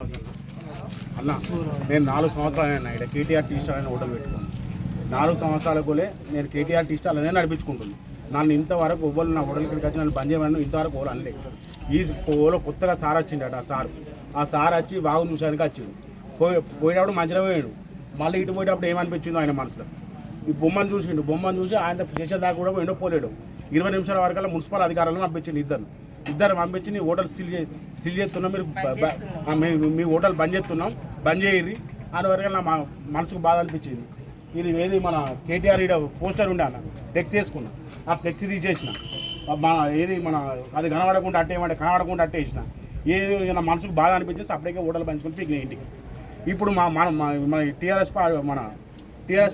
అన్న నేను 4 సంవత్సరాలు అయినా ఇక్కడ కేటీఆర్ టీ స్టాల్ అని హోటల్ పెట్టుకున్నాను. 4 సంవత్సరాలకులే నేను కేటీఆర్ టీ స్టాల్ అనే నడిపించుకుంటుంది. నన్ను ఇంతవరకు ఓళ్ళు నా హోటల్కి వచ్చి నన్ను బంద్ చేయమని ఇంతవరకు ఓళ్ళు అనలేదు. ఈ ఓలో కొత్తగా సార్ వచ్చిండట. ఆ సార్ వచ్చి బాగుంది చూసానికి వచ్చింది. పోయేటప్పుడు మంచిగా పోయాడు. మళ్ళీ ఇటు పోయేటప్పుడు ఏమనిపించిందో ఆయన మనసులో ఈ బొమ్మను చూసి ఆయన స్టేషన్ దాకా కూడా ఎండో పోలేడు. 20 నిమిషాల వరకల్లా మున్సిపల్ అధికారులను పంపించింది. ఇద్దరు పంపించి నీ హోటల్ స్టిల్ చేస్తున్నాం, మీరు మీ హోటల్ బంద్ చేయర్రి అని వరకు నా మనసుకు బాధ అనిపించింది. ఇది ఏది మన కేటీఆర్ ఈడ పోస్టర్ ఉండే అన్న ఫ్లెక్స్ చేసుకున్నా. ఆ ఫ్లెక్స్ తీసేసిన ఏది మన అది కనబడకుండా అట్టేసిన ఏది నా మనసుకు బాధ అనిపించేసి అప్పటికే హోటల్ పంచుకుని పీకిన ఇంటికి. ఇప్పుడు మన టీఆర్ఎస్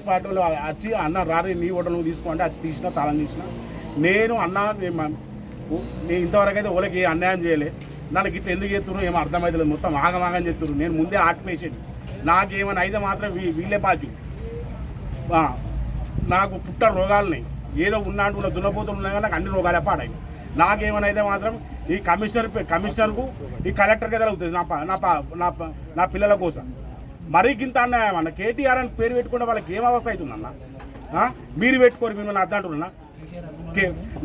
పార్టీ వాళ్ళు వచ్చి అన్న రారి నీ హోటల్ నువ్వు తీసుకోండి వచ్చి తీసిన తాళం తీసిన. నేను నేను ఇంతవరకు అయితే ఓళ్ళకి ఏ అన్యాయం చేయలే. నాకు ఇట్లా ఎందుకు చేస్తున్నారు ఏమో అర్థమవుతలేదు. మొత్తం ఆగమాగం చేస్తున్నారు. నేను ముందే హార్ట్ పేషెంట్. నాకేమైనా అయితే మాత్రం వీళ్ళే బాధ్యు. నాకు పుట్ట రోగాలని ఏదో ఉన్నాడు దున్నపోతులు ఉన్నాయి కానీ నాకు అన్ని రోగాలే పాడాయి. నాకేమైనా అయితే మాత్రం ఈ కమిషనర్కు ఈ కలెక్టర్కి ఎదురవుతుంది నా పిల్లల కోసం. మరీ ఇంత అన్యాయం అన్న. కేటీఆర్ అని పేరు పెట్టుకుంటే వాళ్ళకి ఏం అవస్థ అవుతుందన్న? మీరు పెట్టుకోరు, మిమ్మల్ని అర్థం అంటున్నా.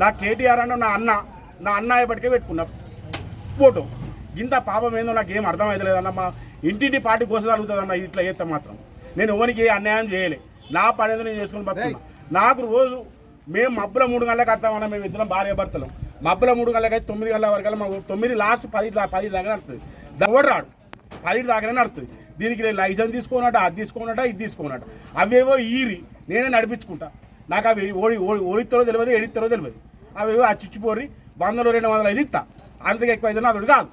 నా కేటీఆర్ అన్న నా అన్న ఎప్పటికే పెట్టుకున్నా ఫోటో. ఇంత పాపం ఏందో నాకు ఏం అర్థమవుతలేదన్న. మా ఇంటింటి పార్టీ కోసగలుగుతుందన్న. ఇట్లా చేస్తే మాత్రం నేను ఎవరికి ఏ అన్యాయం చేయలే. నా పని ఏదో నేను చేసుకుని బతుకున్నా. నాకు రోజు మేము మబ్బుల 3 గంటలకు వస్తామన్నా. మేము ఇద్దరం భార్య భర్తలు. మబ్బుల 3 గంటలకు అయితే 9 గంటల వరకు మా 9 లాస్ట్ 10 దాకా నడుతుంది. ఎవడు రాడు 10 దాకానే నడుస్తుంది. దీనికి నేను లైసెన్స్ తీసుకోనట, అది తీసుకోనట, ఇది తీసుకోనట. అవేవో నేనే నడిపించుకుంటా. నాకు అవి ఓడిస్తారో తెలియదు, ఎడిస్తారో తెలియదు. అవేవో ఆ చిచ్చిపోరి 100 200 ఇది ఇస్తా. అంతగా ఎక్కువ అయితే నాతోడు కాదు.